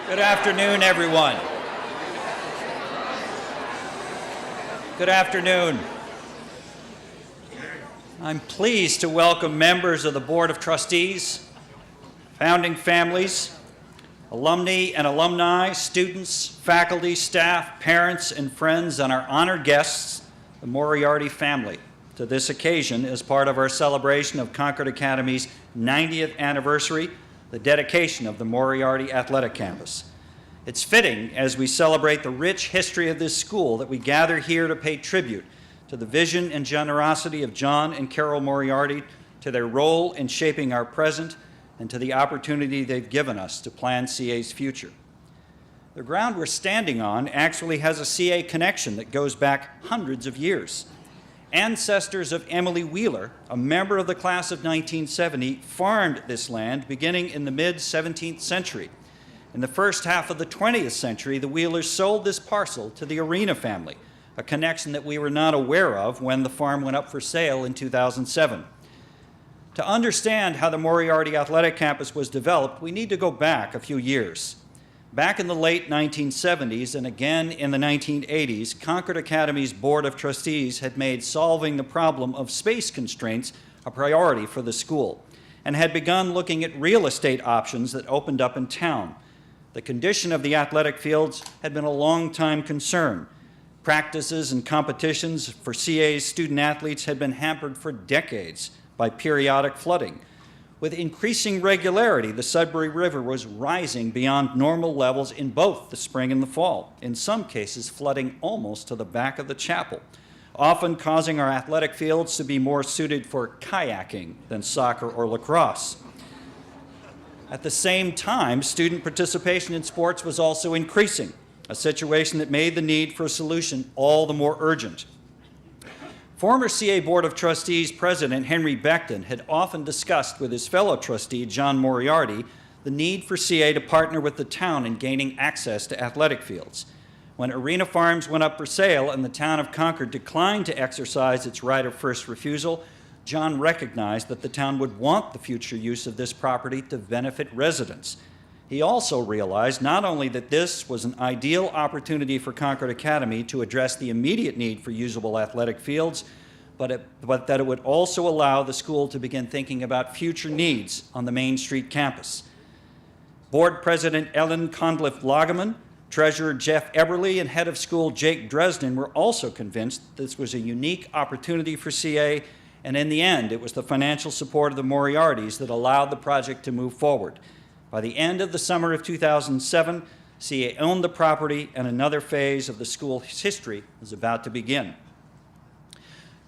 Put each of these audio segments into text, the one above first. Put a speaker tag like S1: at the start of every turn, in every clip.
S1: Good afternoon, everyone. Good afternoon. I'm pleased to welcome members of the Board of Trustees, founding families, alumni and alumni, students, faculty, staff, parents, and friends, and our honored guests, the Moriarty family, to this occasion as part of our celebration of Concord Academy's 90th anniversary, the dedication of the Moriarty Athletic Campus. It's fitting as we celebrate the rich history of this school that we gather here to pay tribute to the vision and generosity of John and Carol Moriarty, to their role in shaping our present, and to the opportunity they've given us to plan CA's future. The ground we're standing on actually has a CA connection that goes back hundreds of years. Ancestors of Emily Wheeler, a member of the class of 1970, farmed this land beginning in the mid-17th century. In the first half of the 20th century, the Wheelers sold this parcel to the Arena family, a connection that we were not aware of when the farm went up for sale in 2007. To understand how the Moriarty Athletic Campus was developed, we need to go back a few years. Back in the late 1970s and again in the 1980s, Concord Academy's Board of Trustees had made solving the problem of space constraints a priority for the school and had begun looking at real estate options that opened up in town. The condition of the athletic fields had been a long-time concern. Practices and competitions for CA's student athletes had been hampered for decades by periodic flooding. With increasing regularity, the Sudbury River was rising beyond normal levels in both the spring and the fall, in some cases flooding almost to the back of the chapel, often causing our athletic fields to be more suited for kayaking than soccer or lacrosse. At the same time, student participation in sports was also increasing, a situation that made the need for a solution all the more urgent. Former CA Board of Trustees President Henry Beckton had often discussed with his fellow trustee, John Moriarty, the need for CA to partner with the town in gaining access to athletic fields. When Arena Farms went up for sale and the town of Concord declined to exercise its right of first refusal, John recognized that the town would want the future use of this property to benefit residents. He also realized not only that this was an ideal opportunity for Concord Academy to address the immediate need for usable athletic fields, but that it would also allow the school to begin thinking about future needs on the Main Street campus. Board President Ellen Conliffe-Lageman, Treasurer Jeff Eberly, and Head of School Jake Dresden were also convinced this was a unique opportunity for CA, and in the end, it was the financial support of the Moriartys that allowed the project to move forward. By the end of the summer of 2007, CA owned the property and another phase of the school's history was about to begin.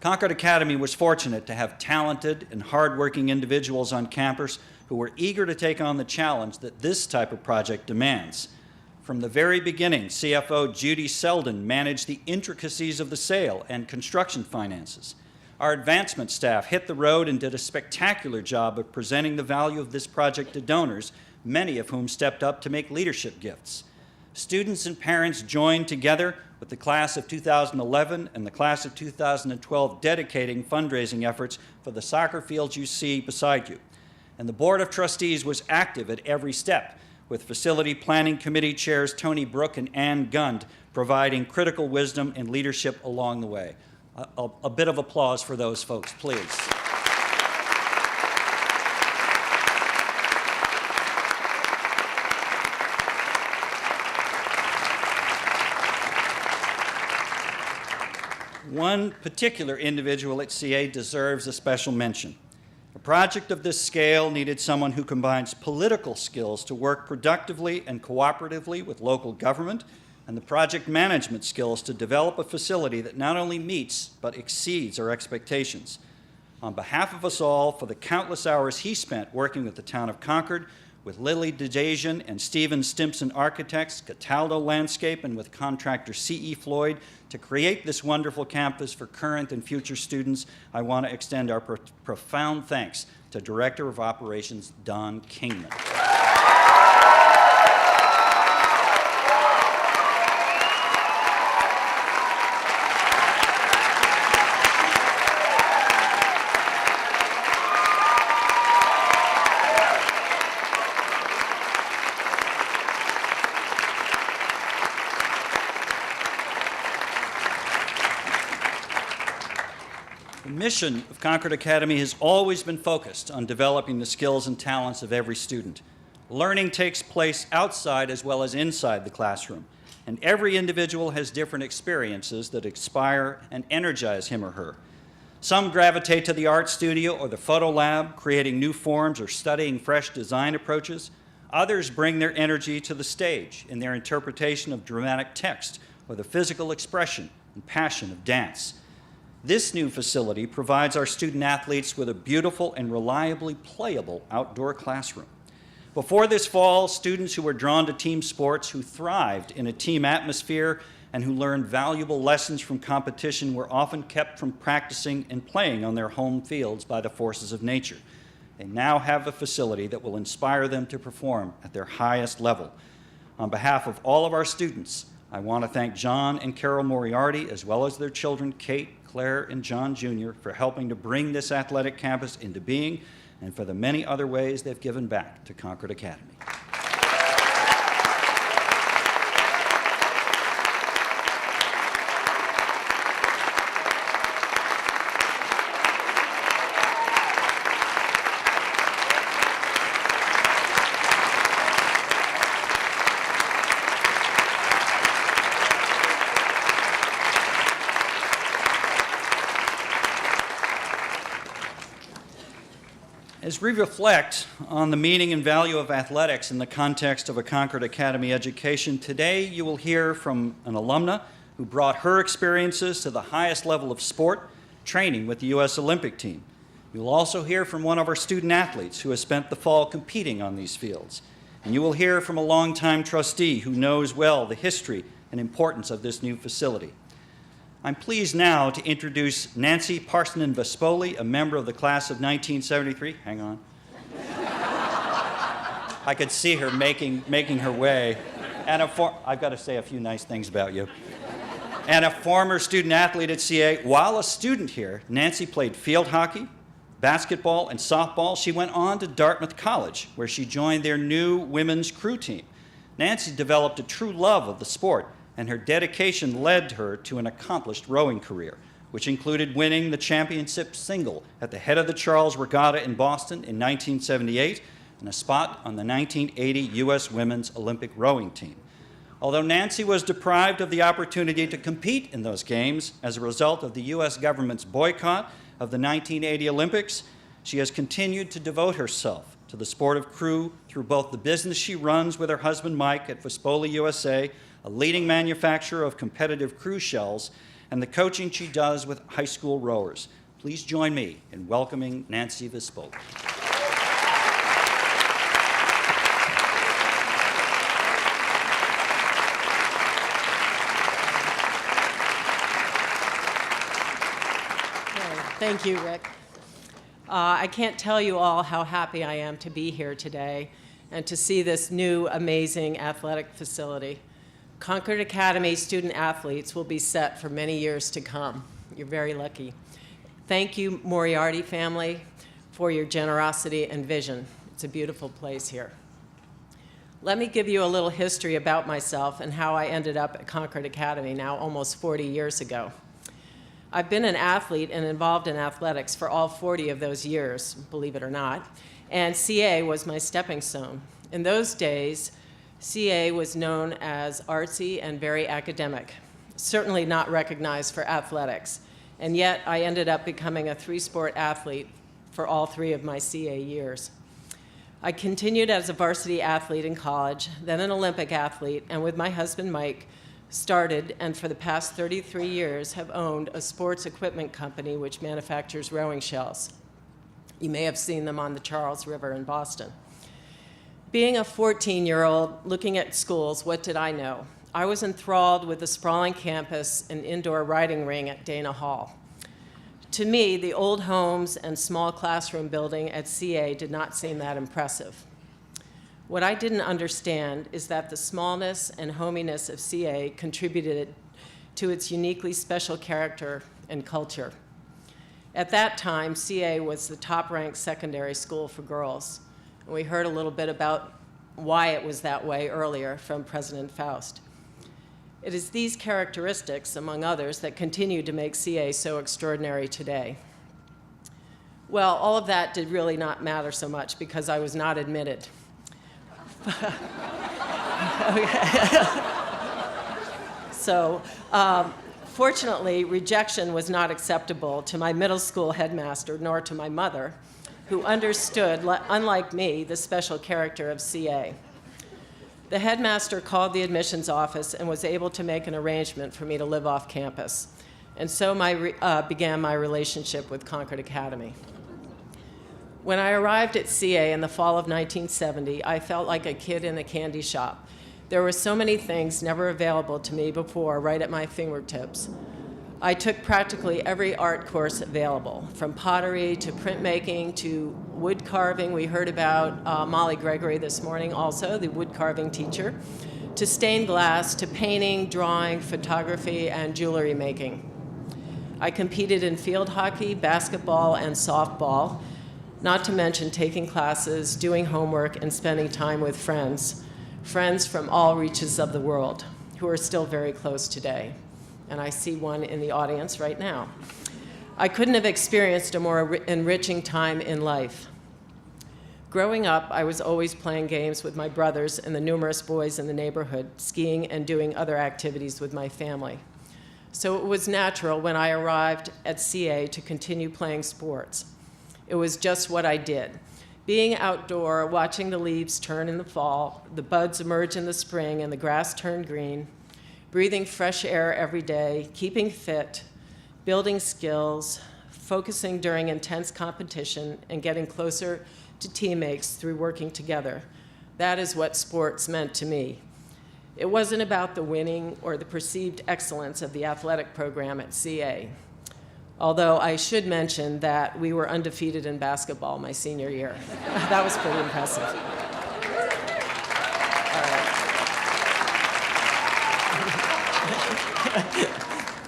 S1: Concord Academy was fortunate to have talented and hardworking individuals on campus who were eager to take on the challenge that this type of project demands. From the very beginning, CFO Judy Selden managed the intricacies of the sale and construction finances. Our advancement staff hit the road and did a spectacular job of presenting the value of this project to donors, many of whom stepped up to make leadership gifts. Students and parents joined together with the class of 2011 and the class of 2012 dedicating fundraising efforts for the soccer fields you see beside you. And the Board of Trustees was active at every step, with Facility Planning Committee chairs Tony Brook and Ann Gund providing critical wisdom and leadership along the way. A bit of applause for those folks, please. One particular individual at CA deserves a special mention. A project of this scale needed someone who combines political skills to work productively and cooperatively with local government, and the project management skills to develop a facility that not only meets but exceeds our expectations. On behalf of us all, for the countless hours he spent working with the town of Concord, with Lily DeJasian and Stephen Stimpson Architects, Cataldo Landscape, and with contractor C.E. Floyd to create this wonderful campus for current and future students, I want to extend our profound thanks to Director of Operations Don Kingman. The mission of Concord Academy has always been focused on developing the skills and talents of every student. Learning takes place outside as well as inside the classroom, and every individual has different experiences that inspire and energize him or her. Some gravitate to the art studio or the photo lab, creating new forms or studying fresh design approaches. Others bring their energy to the stage in their interpretation of dramatic text or the physical expression and passion of dance. This new facility provides our student athletes with a beautiful and reliably playable outdoor classroom. Before this fall, students who were drawn to team sports, who thrived in a team atmosphere, and who learned valuable lessons from competition were often kept from practicing and playing on their home fields by the forces of nature. They now have a facility that will inspire them to perform at their highest level. On behalf of all of our students, I want to thank John and Carol Moriarty, as well as their children, Kate, Claire, and John Jr., for helping to bring this athletic campus into being, and for the many other ways they've given back to Concord Academy. As we reflect on the meaning and value of athletics in the context of a Concord Academy education, today you will hear from an alumna who brought her experiences to the highest level of sport, training with the U.S. Olympic team. You will also hear from one of our student athletes who has spent the fall competing on these fields. And you will hear from a longtime trustee who knows well the history and importance of this new facility. I'm pleased now to introduce Nancy Parsonen-Vespoli, a member of the class of 1973. Hang on. I could see her making her way. And I've got to say a few nice things about you. And a former student athlete at CA. While a student here, Nancy played field hockey, basketball, and softball. She went on to Dartmouth College, where she joined their new women's crew team. Nancy developed a true love of the sport, and her dedication led her to an accomplished rowing career, which included winning the championship single at the head of the Charles Regatta in Boston in 1978 and a spot on the 1980 U.S. Women's Olympic rowing team. Although Nancy was deprived of the opportunity to compete in those games as a result of the U.S. government's boycott of the 1980 Olympics, she has continued to devote herself to the sport of crew through both the business she runs with her husband Mike at Vespoli USA, a leading manufacturer of competitive cruise shells, and the coaching she does with high school rowers. Please join me in welcoming Nancy Vespoli.
S2: Thank you, Rick. I can't tell you all how happy I am to be here today and to see this new, amazing athletic facility. Concord Academy student athletes will be set for many years to come. You're very lucky. Thank you, Moriarty family, for your generosity and vision. It's a beautiful place here. Let me give you a little history about myself and how I ended up at Concord Academy now almost 40 years ago. I've been an athlete and involved in athletics for all 40 of those years, believe it or not, and CA was my stepping stone. In those days, CA was known as artsy and very academic, certainly not recognized for athletics, and yet I ended up becoming a three-sport athlete for all 3 of my CA years. I continued as a varsity athlete in college, then an Olympic athlete, and with my husband Mike, started and for the past 33 years have owned a sports equipment company which manufactures rowing shells. You may have seen them on the Charles River in Boston. Being a 14-year-old looking at schools, what did I know? I was enthralled with the sprawling campus and indoor riding ring at Dana Hall. To me, the old homes and small classroom building at CA did not seem that impressive. What I didn't understand is that the smallness and hominess of CA contributed to its uniquely special character and culture. At that time, CA was the top-ranked secondary school for girls. And we heard a little bit about why it was that way earlier from President Faust. It is these characteristics, among others, that continue to make CA so extraordinary today. Well, all of that did really not matter so much because I was not admitted. So, fortunately, rejection was not acceptable to my middle school headmaster nor to my mother, who understood, unlike me, the special character of CA. The headmaster called the admissions office and was able to make an arrangement for me to live off campus. And so began my relationship with Concord Academy. When I arrived at CA in the fall of 1970, I felt like a kid in a candy shop. There were so many things never available to me before, right at my fingertips. I took practically every art course available, from pottery to printmaking to wood carving. We heard about Molly Gregory this morning also, the wood carving teacher, to stained glass, to painting, drawing, photography, and jewelry making. I competed in field hockey, basketball, and softball, not to mention taking classes, doing homework, and spending time with friends from all reaches of the world, who are still very close today. And I see one in the audience right now. I couldn't have experienced a more enriching time in life. Growing up, I was always playing games with my brothers and the numerous boys in the neighborhood, skiing and doing other activities with my family. So it was natural when I arrived at CA to continue playing sports. It was just what I did. Being outdoor, watching the leaves turn in the fall, the buds emerge in the spring, and the grass turn green, breathing fresh air every day, keeping fit, building skills, focusing during intense competition, and getting closer to teammates through working together. That is what sports meant to me. It wasn't about the winning or the perceived excellence of the athletic program at CA. Although I should mention that we were undefeated in basketball my senior year. That was pretty impressive.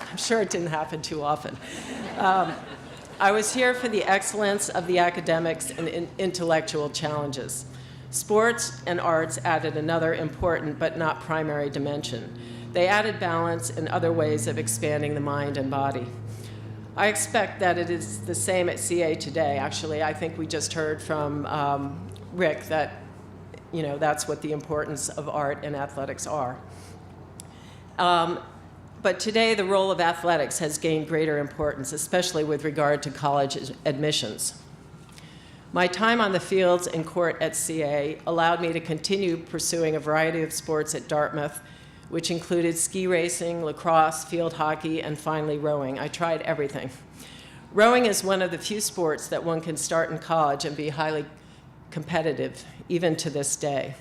S2: I'm sure it didn't happen too often. I was here for the excellence of the academics and intellectual challenges. Sports and arts added another important but not primary dimension. They added balance and other ways of expanding the mind and body. I expect that it is the same at CA today. Actually, I think we just heard from Rick that, that's what the importance of art and athletics are. But today, the role of athletics has gained greater importance, especially with regard to college admissions. My time on the fields and court at CA allowed me to continue pursuing a variety of sports at Dartmouth, which included ski racing, lacrosse, field hockey, and finally rowing. I tried everything. Rowing is one of the few sports that one can start in college and be highly competitive, even to this day.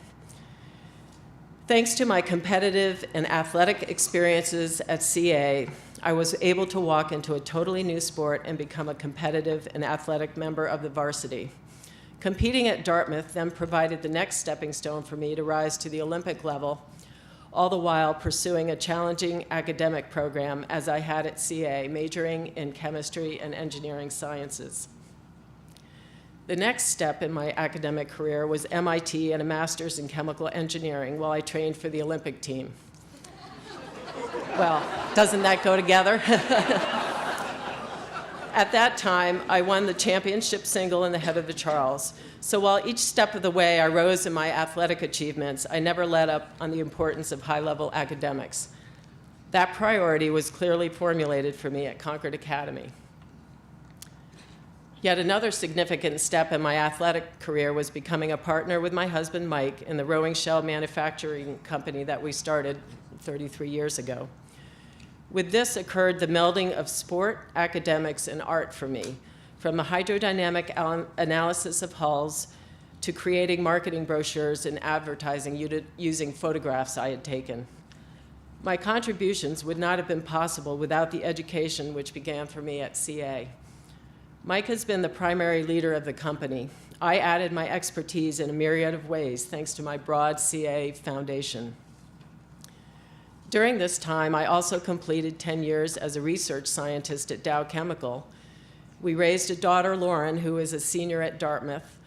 S2: Thanks to my competitive and athletic experiences at CA, I was able to walk into a totally new sport and become a competitive and athletic member of the varsity. Competing at Dartmouth then provided the next stepping stone for me to rise to the Olympic level, all the while pursuing a challenging academic program as I had at CA, majoring in chemistry and engineering sciences. The next step in my academic career was MIT and a master's in chemical engineering while I trained for the Olympic team. Well, doesn't that go together? At that time, I won the championship single in the head of the Charles. So while each step of the way I rose in my athletic achievements, I never let up on the importance of high-level academics. That priority was clearly formulated for me at Concord Academy. Yet another significant step in my athletic career was becoming a partner with my husband, Mike, in the rowing shell manufacturing company that we started 33 years ago. With this occurred the melding of sport, academics, and art for me, from the hydrodynamic analysis of hulls to creating marketing brochures and advertising using photographs I had taken. My contributions would not have been possible without the education which began for me at CA. Mike has been the primary leader of the company. I added my expertise in a myriad of ways thanks to my broad CA foundation. During this time, I also completed 10 years as a research scientist at Dow Chemical. We raised a daughter, Lauren, who is a senior at Dartmouth,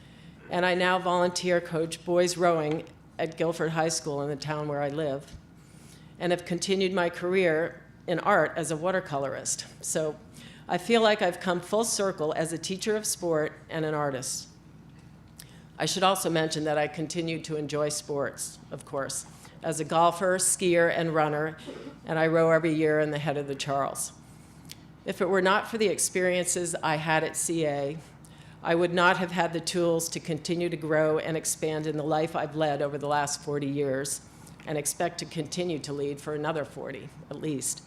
S2: and I now volunteer coach boys rowing at Guilford High School in the town where I live, and have continued my career in art as a watercolorist. So I feel like I've come full circle as a teacher of sport and an artist. I should also mention that I continue to enjoy sports, of course, as a golfer, skier, and runner, and I row every year in the head of the Charles. If it were not for the experiences I had at CA, I would not have had the tools to continue to grow and expand in the life I've led over the last 40 years, and expect to continue to lead for another 40, at least.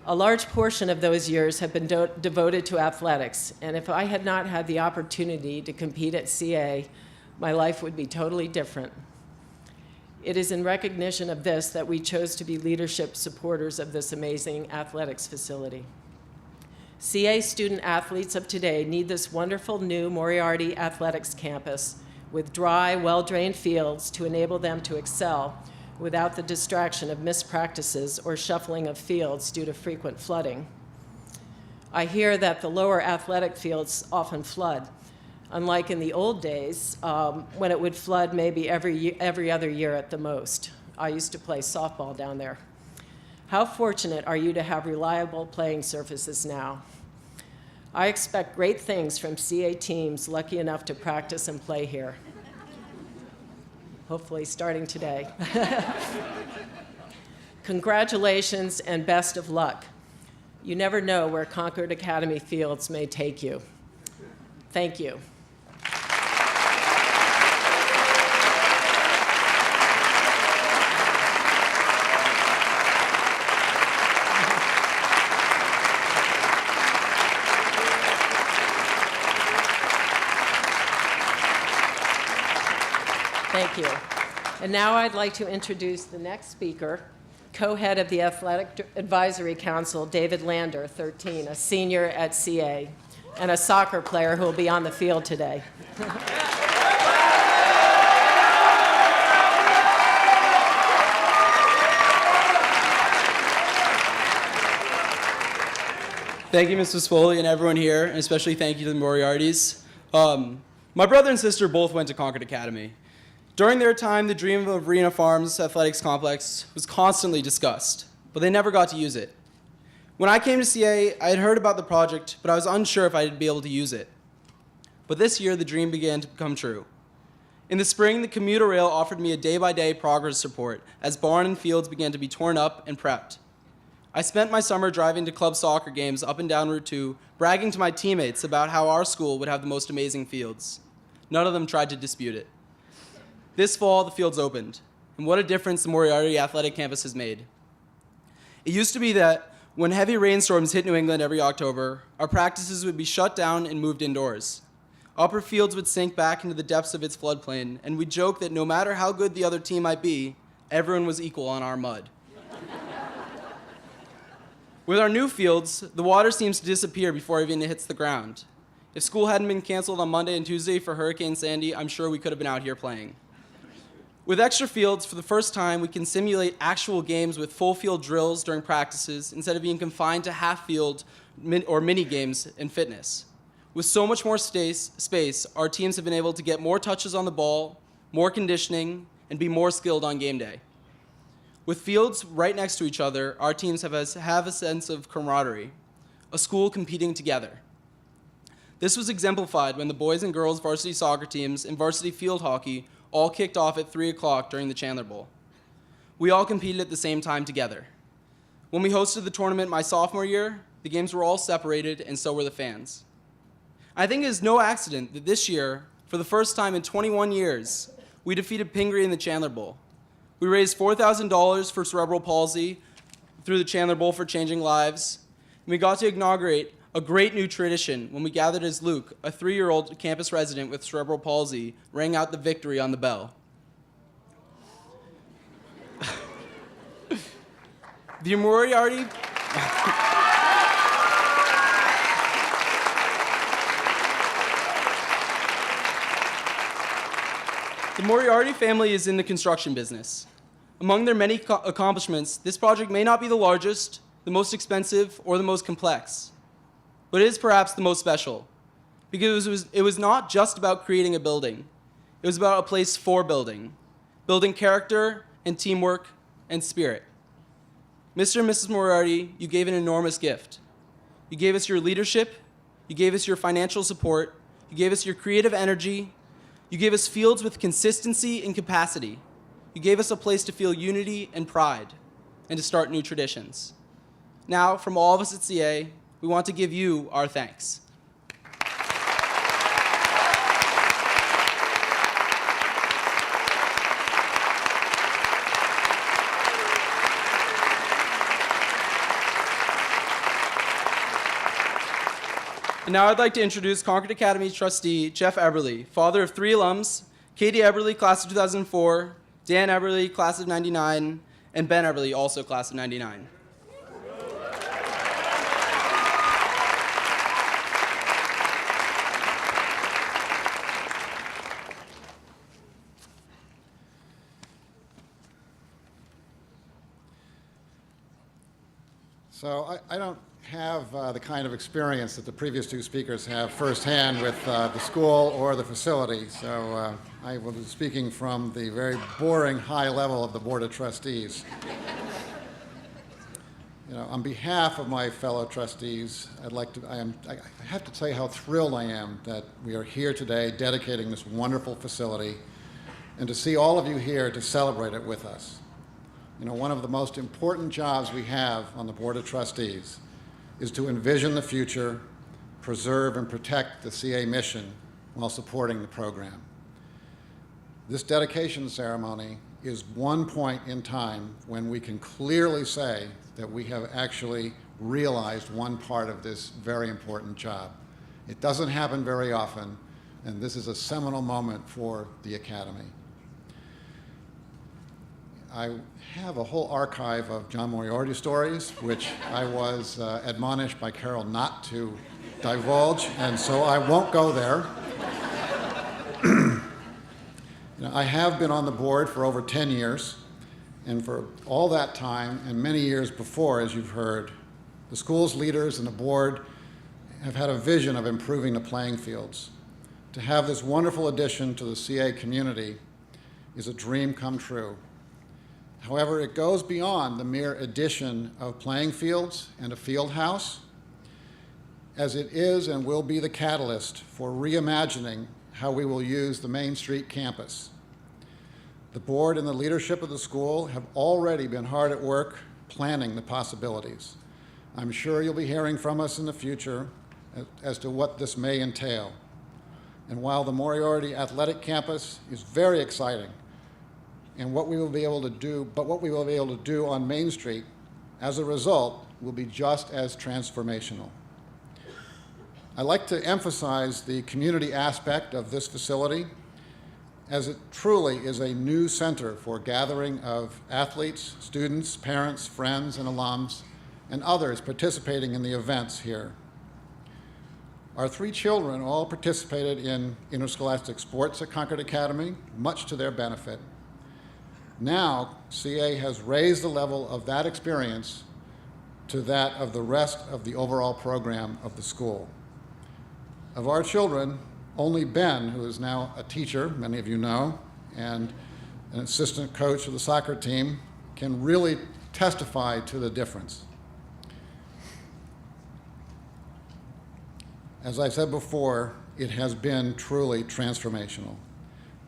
S2: A large portion of those years have been devoted to athletics, and if I had not had the opportunity to compete at CA, my life would be totally different. It is in recognition of this that we chose to be leadership supporters of this amazing athletics facility. CA student athletes of today need this wonderful new Moriarty athletics campus with dry, well-drained fields to enable them to excel without the distraction of missed practices or shuffling of fields due to frequent flooding. I hear that the lower athletic fields often flood, unlike in the old days when it would flood maybe every other year at the most. I used to play softball down there. How fortunate are you to have reliable playing surfaces now? I expect great things from CA teams lucky enough to practice and play here. Hopefully starting today. Congratulations and best of luck. You never know where Concord Academy fields may take you. Thank you. Thank you. And now I'd like to introduce the next speaker, co-head of the Athletic Advisory Council, David Lander, 13, a senior at CA, and a soccer player who will be on the field today.
S3: Thank you, Mr. Spoli, and everyone here, and especially thank you to the Moriartys. My brother and sister both went to Concord Academy. During their time, the dream of Arena Farms Athletics Complex was constantly discussed, but they never got to use it. When I came to CA, I had heard about the project, but I was unsure if I'd be able to use it. But this year, the dream began to become true. In the spring, the commuter rail offered me a day-by-day progress report as barn and fields began to be torn up and prepped. I spent my summer driving to club soccer games up and down Route 2, bragging to my teammates about how our school would have the most amazing fields. None of them tried to dispute it. This fall, the fields opened, and what a difference the Moriarty Athletic Campus has made. It used to be that when heavy rainstorms hit New England every October, our practices would be shut down and moved indoors. Upper fields would sink back into the depths of its floodplain, and we'd joke that no matter how good the other team might be, everyone was equal on our mud. With our new fields, the water seems to disappear before it even hits the ground. If school hadn't been canceled on Monday and Tuesday for Hurricane Sandy, I'm sure we could have been out here playing. With extra fields, for the first time, we can simulate actual games with full field drills during practices instead of being confined to half field or mini games in fitness. With so much more space, our teams have been able to get more touches on the ball, more conditioning, and be more skilled on game day. With fields right next to each other, our teams have a sense of camaraderie, a school competing together. This was exemplified when the boys and girls varsity soccer teams and varsity field hockey all kicked off at 3 o'clock during the Chandler Bowl. We all competed at the same time together. When we hosted the tournament my sophomore year, the games were all separated, and so were the fans. I think it is no accident that this year, for the first time in 21 years, we defeated Pingree in the Chandler Bowl. We raised $4,000 for cerebral palsy through the Chandler Bowl for Changing Lives, and we got to inaugurate a great new tradition when we gathered as Luke, a 3-year-old campus resident with cerebral palsy, rang out the victory on the bell. The Moriarty... The Moriarty family is in the construction business. Among their many accomplishments, this project may not be the largest, the most expensive, or the most complex, but it is perhaps the most special, because it was not just about creating a building. It was about a place for building character and teamwork and spirit. Mr. and Mrs. Moriarty, you gave an enormous gift. You gave us your leadership. You gave us your financial support. You gave us your creative energy. You gave us fields with consistency and capacity. You gave us a place to feel unity and pride and to start new traditions. Now, from all of us at CA, we want to give you our thanks. And now I'd like to introduce Concord Academy trustee Jeff Eberly, father of 3 alums, Katie Eberly, class of 2004, Dan Eberly, class of 99, and Ben Eberly, also class of 99.
S4: So I don't have the kind of experience that the previous 2 speakers have firsthand with the school or the facility, so I will be speaking from the very boring high level of the Board of Trustees. On behalf of my fellow trustees, I have to tell you how thrilled I am that we are here today dedicating this wonderful facility and to see all of you here to celebrate it with us. One of the most important jobs we have on the Board of Trustees is to envision the future, preserve and protect the CA mission while supporting the program. This dedication ceremony is one point in time when we can clearly say that we have actually realized one part of this very important job. It doesn't happen very often, and this is a seminal moment for the Academy. I have a whole archive of John Moriarty stories, which I was admonished by Carol not to divulge, and so I won't go there. I have been on the board for over 10 years, and for all that time, and many years before, as you've heard, the school's leaders and the board have had a vision of improving the playing fields. To have this wonderful addition to the CA community is a dream come true. However, it goes beyond the mere addition of playing fields and a field house, as it is and will be the catalyst for reimagining how we will use the Main Street campus. The board and the leadership of the school have already been hard at work planning the possibilities. I'm sure you'll be hearing from us in the future as to what this may entail. And while the Moriarty Athletic Campus is very exciting, and what we will be able to do, on Main Street, as a result, will be just as transformational. I like to emphasize the community aspect of this facility, as it truly is a new center for gathering of athletes, students, parents, friends, and alums, and others participating in the events here. Our 3 children all participated in interscholastic sports at Concord Academy, much to their benefit. Now, CA has raised the level of that experience to that of the rest of the overall program of the school. Of our children, only Ben, who is now a teacher, many of you know, and an assistant coach of the soccer team, can really testify to the difference. As I said before, it has been truly transformational.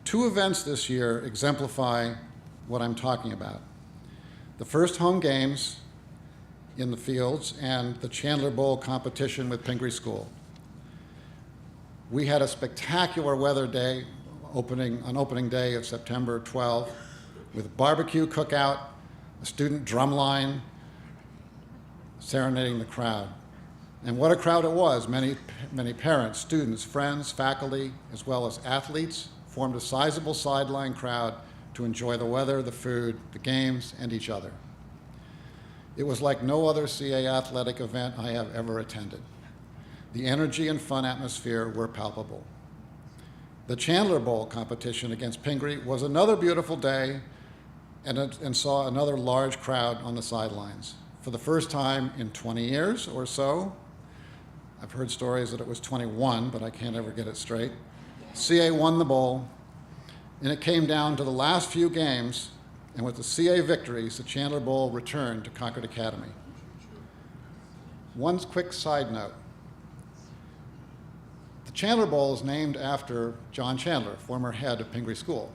S4: 2 events this year exemplify what I'm talking about. The first home games in the fields and the Chandler Bowl competition with Pingree School. We had a spectacular weather day, on opening day of September 12, with barbecue cookout, a student drum line, serenading the crowd. And what a crowd it was. Many parents, students, friends, faculty, as well as athletes formed a sizable sideline crowd to enjoy the weather, the food, the games, and each other. It was like no other CA athletic event I have ever attended. The energy and fun atmosphere were palpable. The Chandler Bowl competition against Pingree was another beautiful day and saw another large crowd on the sidelines. For the first time in 20 years or so, I've heard stories that it was 21, but I can't ever get it straight, CA won the bowl, and it came down to the last few games, and with the CA victories, the Chandler Bowl returned to Concord Academy. one quick side note. The Chandler Bowl is named after John Chandler, former head of Pingree School,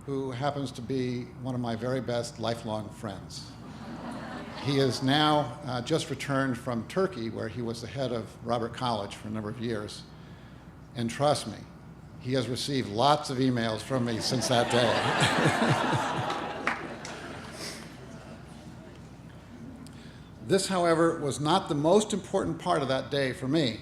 S4: who happens to be one of my very best lifelong friends. He is now just returned from Turkey, where he was the head of Robert College for a number of years. And trust me, he has received lots of emails from me since that day. This, however, was not the most important part of that day for me.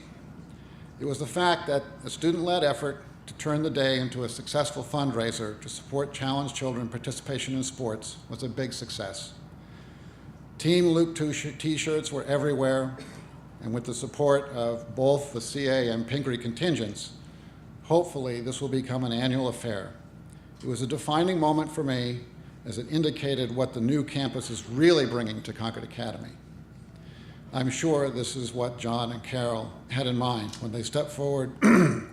S4: It was the fact that a student-led effort to turn the day into a successful fundraiser to support challenged children participation in sports was a big success. Team Luke t-shirts were everywhere, and with the support of both the CA and Pingree contingents, hopefully this will become an annual affair. It was a defining moment for me as it indicated what the new campus is really bringing to Concord Academy. I'm sure this is what John and Carol had in mind when they stepped forward and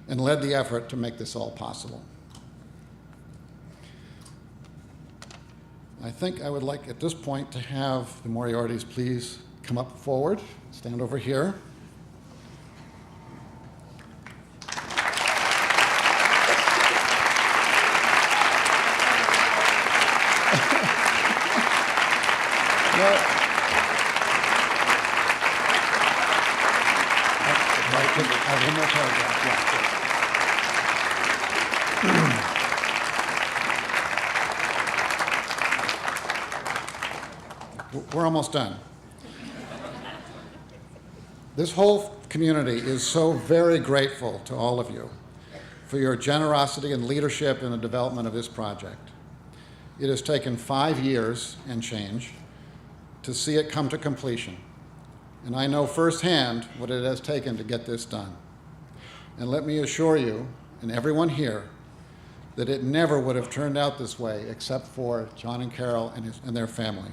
S4: led the effort to make this all possible. I think I would like at this point to have the Moriartys please come up forward, stand over here. We're almost done. This whole community is so very grateful to all of you for your generosity and leadership in the development of this project. It has taken 5 years and change to see it come to completion, and I know firsthand what it has taken to get this done. And let me assure you, and everyone here, that it never would have turned out this way except for John and Carol and their family.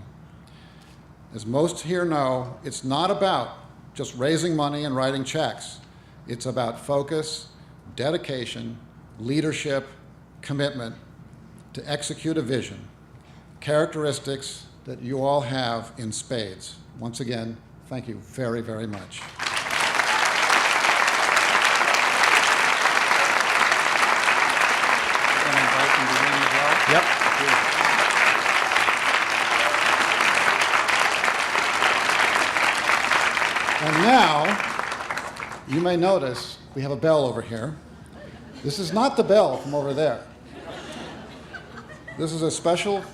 S4: As most here know, it's not about just raising money and writing checks. It's about focus, dedication, leadership, commitment to execute a vision, characteristics that you all have in spades. Once again, thank you very, very much. Yep. And now, you may notice we have a bell over here. This is not the bell from over there. This is a special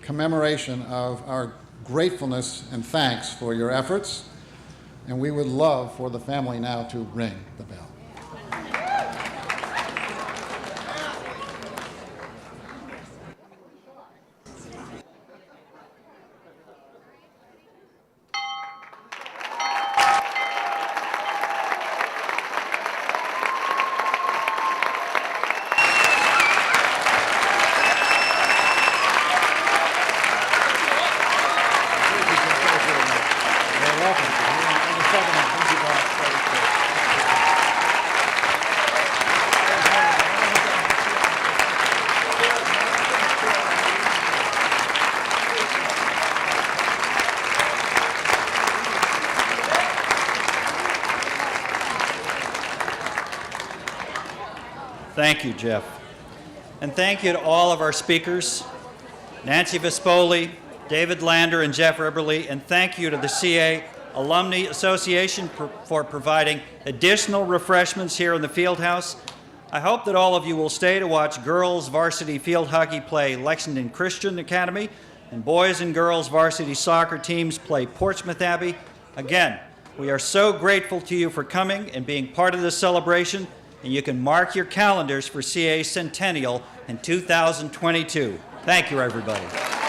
S4: commemoration of our gratefulness and thanks for your efforts, and we would love for the family now to ring the bell.
S1: Thank you, Jeff. And thank you to all of our speakers, Nancy Vespoli, David Lander, and Jeff Eberly, and thank you to the CA Alumni Association for providing additional refreshments here in the field house. I hope that all of you will stay to watch girls varsity field hockey play Lexington Christian Academy and boys and girls varsity soccer teams play Portsmouth Abbey. Again, we are so grateful to you for coming and being part of this celebration, and you can mark your calendars for CA Centennial in 2022. Thank you, everybody.